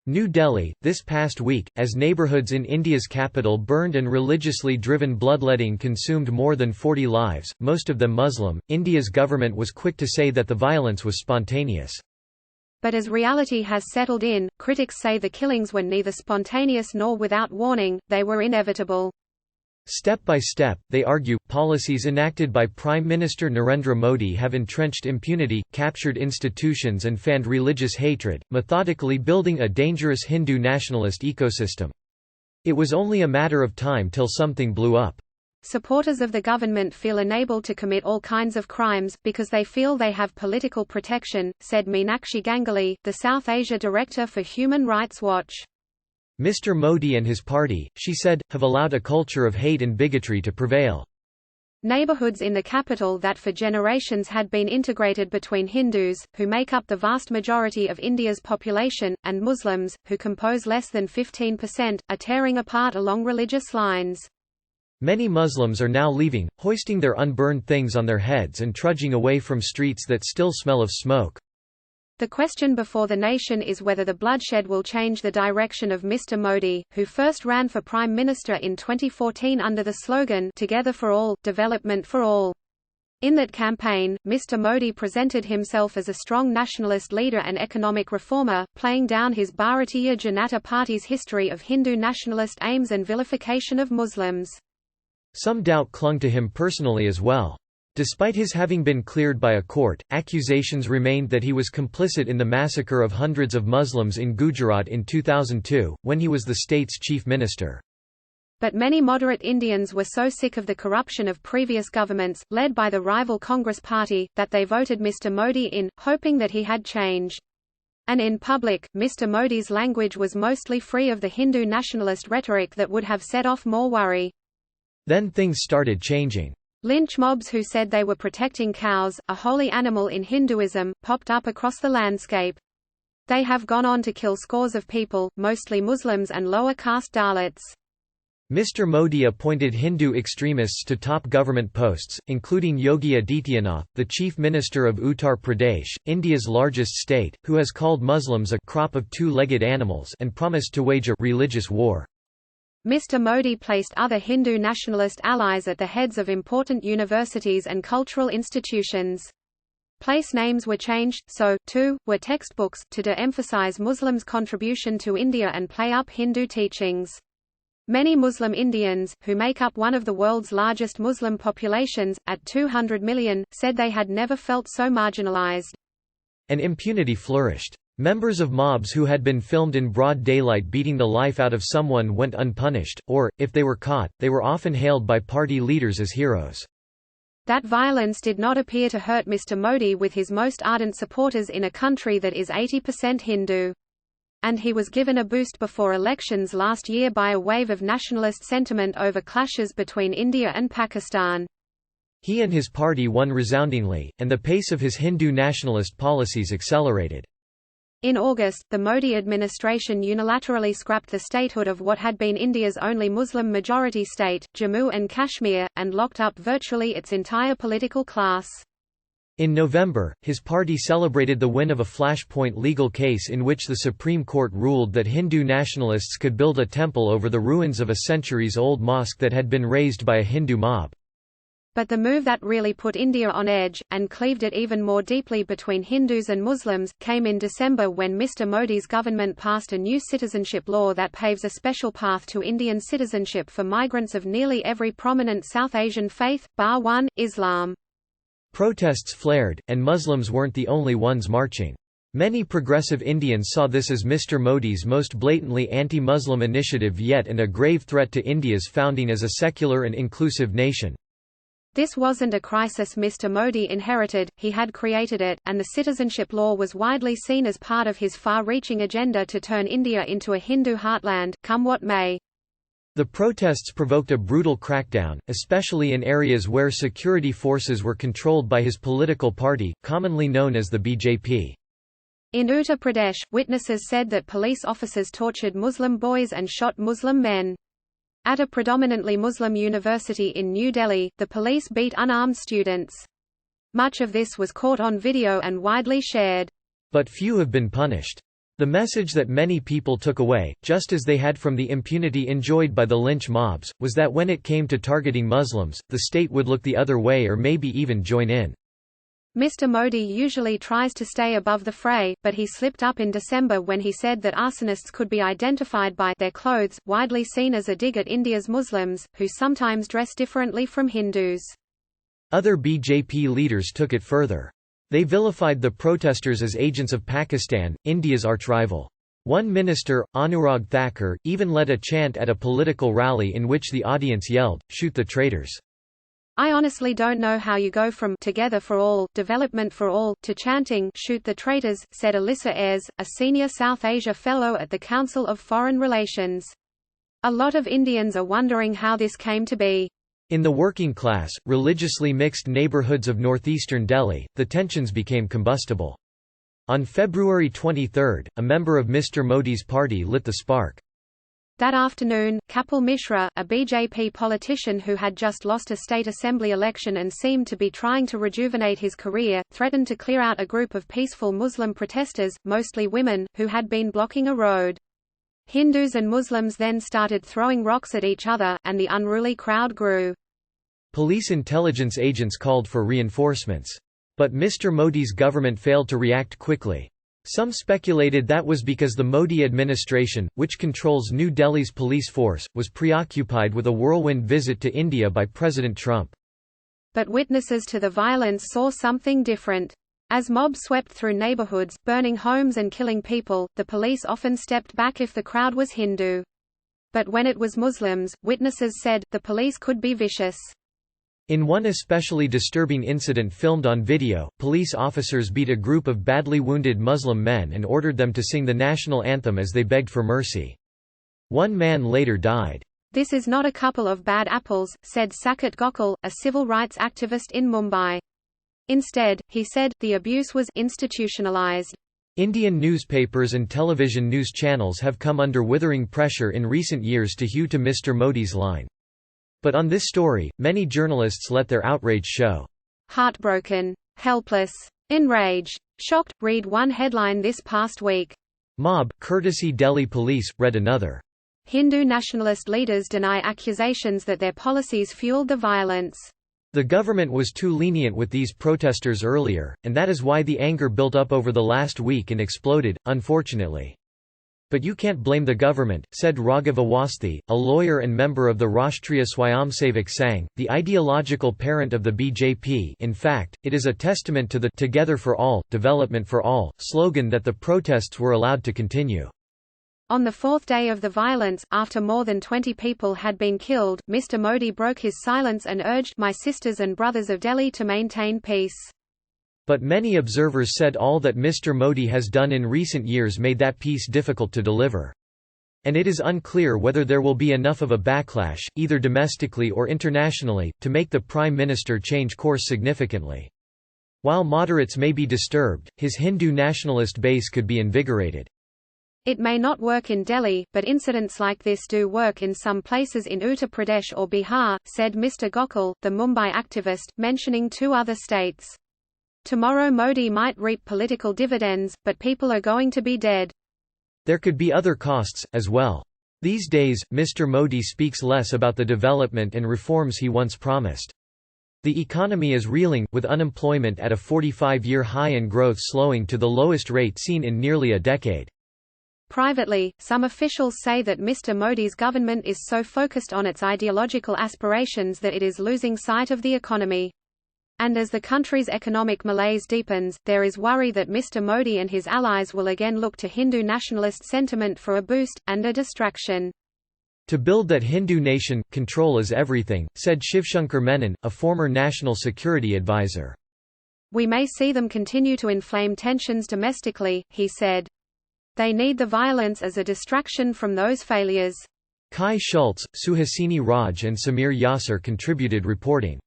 New Delhi, this past week, as neighbourhoods in India's capital burned and religiously driven bloodletting consumed more than 40 lives, most of them Muslim. India's government was quick to say that the violence was spontaneous. But as reality has settled in, critics say the killings were neither spontaneous nor without warning, they were inevitable. Step by step, they argue, policies enacted by Prime Minister Narendra Modi have entrenched impunity, captured institutions and fanned religious hatred, methodically building a dangerous Hindu nationalist ecosystem. It was only a matter of time till something blew up. Supporters of the government feel enabled to commit all kinds of crimes, because they feel they have political protection, said Meenakshi Ganguly, the South Asia director for Human Rights Watch. Mr. Modi and his party, she said, have allowed a culture of hate and bigotry to prevail. Neighborhoods in the capital that for generations had been integrated between Hindus, who make up the vast majority of India's population, and Muslims, who compose less than 15%, are tearing apart along religious lines. Many Muslims are now leaving, hoisting their unburned things on their heads and trudging away from streets that still smell of smoke. The question before the nation is whether the bloodshed will change the direction of Mr. Modi, who first ran for Prime Minister in 2014 under the slogan, "Together for All, Development for All." In that campaign, Mr. Modi presented himself as a strong nationalist leader and economic reformer, playing down his Bharatiya Janata Party's history of Hindu nationalist aims and vilification of Muslims. Some doubt clung to him personally as well. Despite his having been cleared by a court, accusations remained that he was complicit in the massacre of hundreds of Muslims in Gujarat in 2002, when he was the state's chief minister. But many moderate Indians were so sick of the corruption of previous governments, led by the rival Congress Party, that they voted Mr. Modi in, hoping that he had changed. And in public, Mr. Modi's language was mostly free of the Hindu nationalist rhetoric that would have set off more worry. Then things started changing. Lynch mobs who said they were protecting cows, a holy animal in Hinduism, popped up across the landscape. They have gone on to kill scores of people, mostly Muslims and lower caste Dalits. Mr. Modi appointed Hindu extremists to top government posts, including Yogi Adityanath, the chief minister of Uttar Pradesh, India's largest state, who has called Muslims a crop of two-legged animals and promised to wage a religious war. Mr. Modi placed other Hindu nationalist allies at the heads of important universities and cultural institutions. Place names were changed, so, too, were textbooks, to de-emphasize Muslims' contribution to India and play up Hindu teachings. Many Muslim Indians, who make up one of the world's largest Muslim populations, at 200 million, said they had never felt so marginalized. And impunity flourished. Members of mobs who had been filmed in broad daylight beating the life out of someone went unpunished, or, if they were caught, they were often hailed by party leaders as heroes. That violence did not appear to hurt Mr. Modi with his most ardent supporters in a country that is 80% Hindu. And he was given a boost before elections last year by a wave of nationalist sentiment over clashes between India and Pakistan. He and his party won resoundingly, and the pace of his Hindu nationalist policies accelerated. In August, the Modi administration unilaterally scrapped the statehood of what had been India's only Muslim-majority state, Jammu and Kashmir, and locked up virtually its entire political class. In November, his party celebrated the win of a flashpoint legal case in which the Supreme Court ruled that Hindu nationalists could build a temple over the ruins of a centuries-old mosque that had been razed by a Hindu mob. But the move that really put India on edge, and cleaved it even more deeply between Hindus and Muslims, came in December when Mr. Modi's government passed a new citizenship law that paves a special path to Indian citizenship for migrants of nearly every prominent South Asian faith, bar one, Islam. Protests flared, and Muslims weren't the only ones marching. Many progressive Indians saw this as Mr. Modi's most blatantly anti-Muslim initiative yet and a grave threat to India's founding as a secular and inclusive nation. This wasn't a crisis Mr. Modi inherited, he had created it, and the citizenship law was widely seen as part of his far-reaching agenda to turn India into a Hindu heartland, come what may. The protests provoked a brutal crackdown, especially in areas where security forces were controlled by his political party, commonly known as the BJP. In Uttar Pradesh, witnesses said that police officers tortured Muslim boys and shot Muslim men. At a predominantly Muslim university in New Delhi, the police beat unarmed students. Much of this was caught on video and widely shared. But few have been punished. The message that many people took away, just as they had from the impunity enjoyed by the lynch mobs, was that when it came to targeting Muslims, the state would look the other way or maybe even join in. Mr. Modi usually tries to stay above the fray, but he slipped up in December when he said that arsonists could be identified by their clothes, widely seen as a dig at India's Muslims, who sometimes dress differently from Hindus. Other BJP leaders took it further. They vilified the protesters as agents of Pakistan, India's archrival. One minister, Anurag Thakur, even led a chant at a political rally in which the audience yelled, "Shoot the traitors." I honestly don't know how you go from "Together for All, Development for All" to chanting "Shoot the traitors," said Alyssa Ayres, a senior South Asia Fellow at the Council of Foreign Relations. A lot of Indians are wondering how this came to be. In the working class, religiously mixed neighborhoods of northeastern Delhi, the tensions became combustible. On February 23, a member of Mr. Modi's party lit the spark. That afternoon, Kapil Mishra, a BJP politician who had just lost a state assembly election and seemed to be trying to rejuvenate his career, threatened to clear out a group of peaceful Muslim protesters, mostly women, who had been blocking a road. Hindus and Muslims then started throwing rocks at each other, and the unruly crowd grew. Police intelligence agents called for reinforcements. But Mr. Modi's government failed to react quickly. Some speculated that was because the Modi administration, which controls New Delhi's police force, was preoccupied with a whirlwind visit to India by President Trump. But witnesses to the violence saw something different. As mobs swept through neighborhoods, burning homes and killing people, the police often stepped back if the crowd was Hindu. But when it was Muslims, witnesses said, the police could be vicious. In one especially disturbing incident filmed on video, police officers beat a group of badly wounded Muslim men and ordered them to sing the national anthem as they begged for mercy. One man later died. "This is not a couple of bad apples," said Saket Gokul, a civil rights activist in Mumbai. Instead, he said, the abuse was institutionalized. Indian newspapers and television news channels have come under withering pressure in recent years to hew to Mr. Modi's line. But on this story, many journalists let their outrage show. Heartbroken, helpless, enraged, shocked, read one headline this past week. Mob, courtesy Delhi police, read another. Hindu nationalist leaders deny accusations that their policies fueled the violence. The government was too lenient with these protesters earlier, and that is why the anger built up over the last week and exploded, unfortunately. But you can't blame the government, said Raghav Awasthi, a lawyer and member of the Rashtriya Swayamsevak Sangh, the ideological parent of the BJP. In fact, it is a testament to the "Together for All, Development for All" slogan that the protests were allowed to continue. On the fourth day of the violence, after more than 20 people had been killed, Mr. Modi broke his silence and urged "my sisters and brothers of Delhi" to maintain peace. But many observers said all that Mr. Modi has done in recent years made that peace difficult to deliver. And it is unclear whether there will be enough of a backlash, either domestically or internationally, to make the Prime Minister change course significantly. While moderates may be disturbed, his Hindu nationalist base could be invigorated. It may not work in Delhi, but incidents like this do work in some places in Uttar Pradesh or Bihar, said Mr. Gokul, the Mumbai activist, mentioning two other states. Tomorrow Modi might reap political dividends, but people are going to be dead. There could be other costs, as well. These days, Mr. Modi speaks less about the development and reforms he once promised. The economy is reeling, with unemployment at a 45-year high and growth slowing to the lowest rate seen in nearly a decade. Privately, some officials say that Mr. Modi's government is so focused on its ideological aspirations that it is losing sight of the economy. And as the country's economic malaise deepens, there is worry that Mr. Modi and his allies will again look to Hindu nationalist sentiment for a boost, and a distraction. To build that Hindu nation, control is everything, said Shivshankar Menon, a former national security advisor. We may see them continue to inflame tensions domestically, he said. They need the violence as a distraction from those failures. Kai Schultz, Suhasini Raj and Samir Yasser contributed reporting.